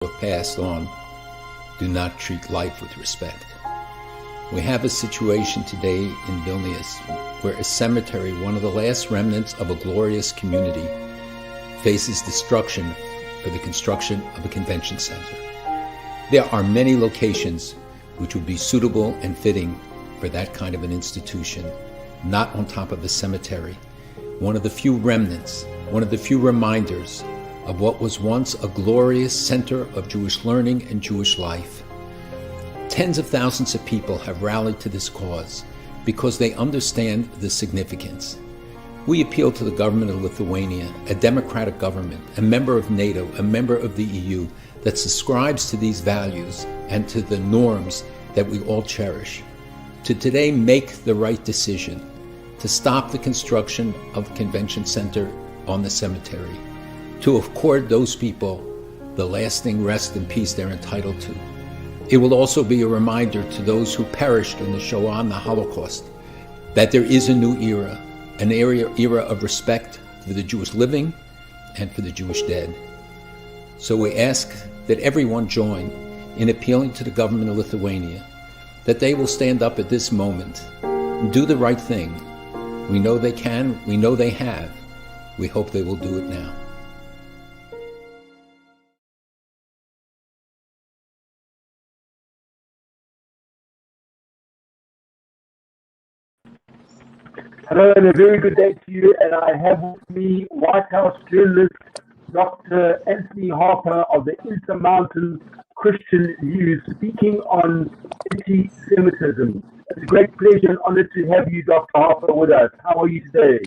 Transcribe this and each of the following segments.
have passed on do not treat life with respect. We have a situation today in Vilnius where a cemetery, one of the last remnants of a glorious community, faces destruction for the construction of a convention center. There are many locations which would be suitable and fitting for that kind of an institution, not on top of a cemetery. One of the few remnants, one of the few reminders of what was once a glorious center of Jewish learning and Jewish life. Tens of thousands of people have rallied to this cause because they understand the significance. We appeal to the government of Lithuania, a democratic government, a member of NATO, a member of the EU, that subscribes to these values and to the norms that we all cherish, to today make the right decision to stop the construction of the convention center on the cemetery, to accord those people the lasting rest and peace they're entitled to. It will also be a reminder to those who perished in the Shoah and the Holocaust that there is a new era, an era of respect for the Jewish living and for the Jewish dead. So we ask that everyone join in appealing to the government of Lithuania that they will stand up at this moment and do the right thing. We know they can, we know they have. We hope they will do it now. Hello and a very good day to you, and I have with me White House journalist Dr. Anthony Harper of the InterMountain Christian News speaking on anti-Semitism. It's a great pleasure and honor to have you, Dr. Harper, with us. How are you today?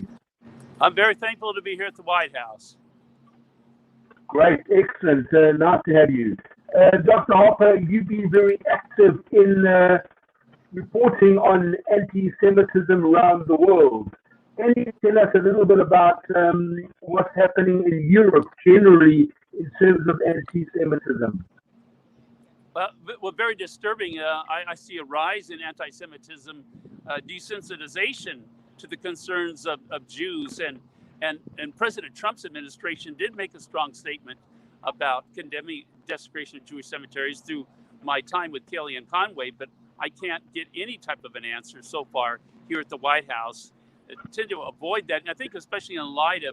I'm very thankful to be here at the White House. Great, excellent. Nice to have you. Dr. Harper, you've been very active in reporting on anti-Semitism around the world. Can you tell us a little bit about what's happening in Europe generally in terms of anti-Semitism? Well, very disturbing. I see a rise in anti-Semitism, desensitization to the concerns of Jews, and President Trump's administration did make a strong statement about condemning desecration of Jewish cemeteries through my time with Kellyanne Conway, but I can't get any type of an answer so far here at the White House. I tend to avoid that, and I think especially in light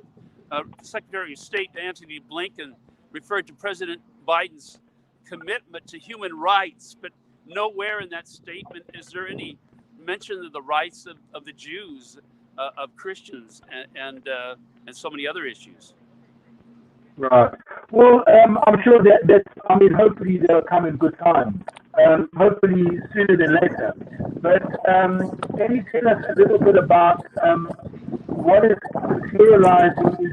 of Secretary of State Antony Blinken referred to President Biden's commitment to human rights, but nowhere in that statement is there any mention of the rights of the Jews, of Christians, and so many other issues. Right. Well, I'm sure that hopefully they'll come in good time. Hopefully sooner than later. But can you tell us a little bit about what is materializing in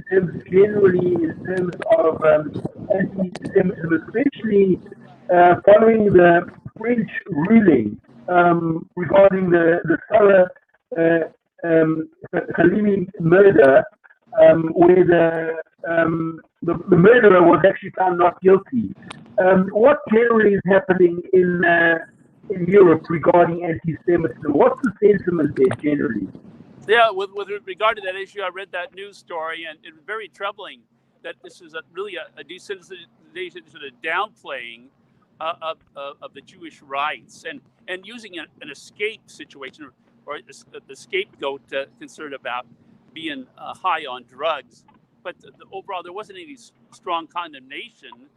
terms of anti-Semitism, especially following the French ruling regarding the Salah Halimi murder, where the murderer was actually found not guilty. What generally is happening in Europe regarding anti-Semitism? What's the sentiment there generally? Yeah, with regard to that issue, I read that news story, and it was very troubling that this is really a desensitization to the downplaying of the Jewish rights and using an escape situation or the scapegoat concerned about being high on drugs. But overall, there wasn't any strong condemnation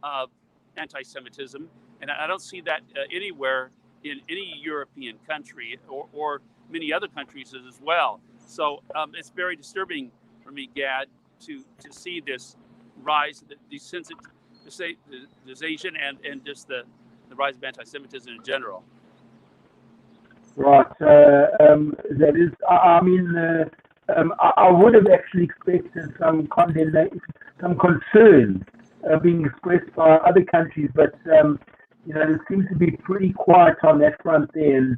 of anti-Semitism, and I don't see that anywhere in any European country or many other countries as well. So it's very disturbing for me, Gad, to see this rise, the desensitization and just the rise of anti-Semitism in general. Right. That is, I would have actually expected some condemnation, some concern being expressed by other countries, but it seems to be pretty quiet on that front there, and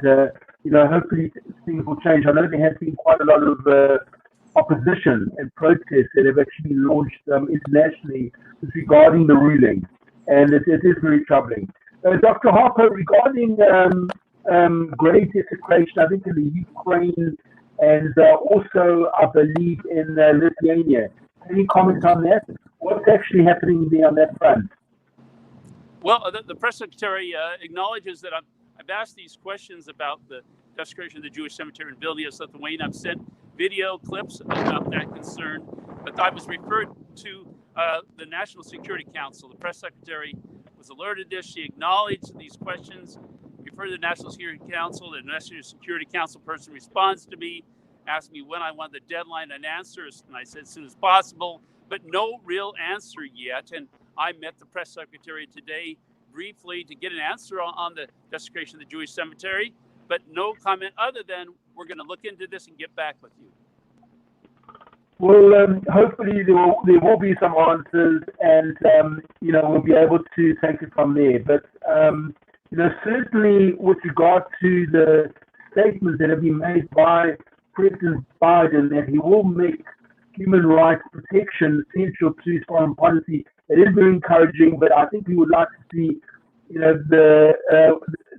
hopefully things will change. I know there has been quite a lot of opposition and protests that have actually been launched internationally regarding the ruling, and it is very troubling. Dr. Harper, regarding grave desecration, I think in the Ukraine and also, I believe, in Lithuania. Any comment on that? What's actually happening there on that front? Well, the press secretary acknowledges that I've asked these questions about the desecration of the Jewish cemetery in Vilnius, Lithuania. I've sent video clips about that concern, but I was referred to the National Security Council. The press secretary was alerted to this. She acknowledged these questions, referred to the National Security Council. The National Security Council person responds to me, asked me when I want the deadline and answers, and I said as soon as possible, but no real answer yet. And I met the press secretary today briefly to get an answer on the desecration of the Jewish cemetery, but no comment other than we're going to look into this and get back with you. Well, hopefully there will be some answers, and we'll be able to take it from there. But certainly with regard to the statements that have been made by President Biden that he will make human rights protection central to his foreign policy, it is very encouraging. But I think we would like to see, the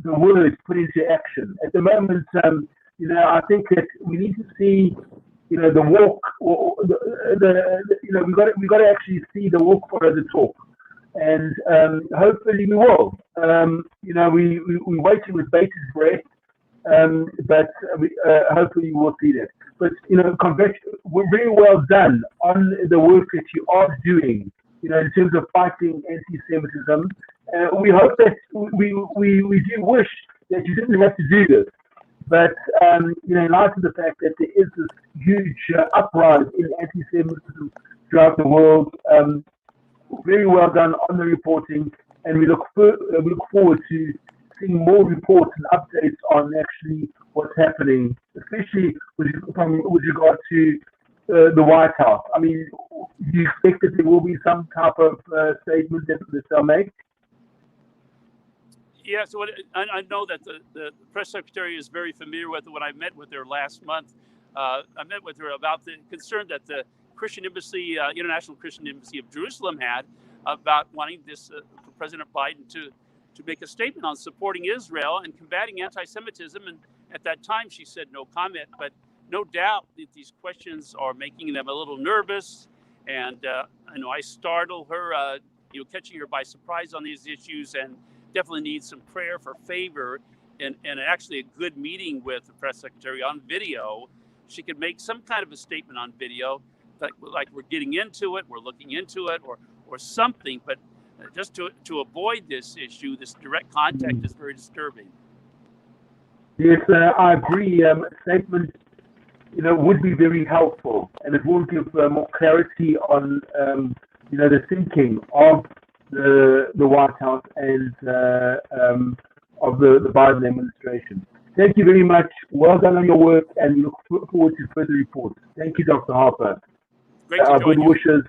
words put into action. At the moment, I think that we need to see, the walk. We've got to actually see the walk follow the talk, and hopefully we will. We're waiting with bated breath, but hopefully we'll see that. But we're very well done on the work that you are doing, in terms of fighting anti-Semitism. We hope that we do wish that you didn't have to do this, but in light of the fact that there is this huge uprise in anti-Semitism throughout the world, very well done on the reporting, and we look forward to seeing more reports and updates on actually what's happening, especially with regard to the White House. I mean, do you expect that there will be some type of statement that they'll make? Yeah, so I know that the press secretary is very familiar with it. When I met with her last month, I met with her about the concern that the Christian Embassy, International Christian Embassy of Jerusalem had about wanting this for President Biden to make a statement on supporting Israel and combating anti-Semitism. And at that time, she said no comment, but no doubt that these questions are making them a little nervous. And I startled her, catching her by surprise on these issues, and definitely needs some prayer for favor and actually a good meeting with the press secretary on video. She could make some kind of a statement on video, like we're getting into it, we're looking into it, or something. But just to avoid this issue, this direct contact is very disturbing. Yes, I agree. Statement, would be very helpful, and it will give more clarity on, the thinking of the White House and of the Biden administration. Thank you very much. Well done on your work, and we look forward to further reports. Thank you, Dr. Harper. Great to join good you. wishes.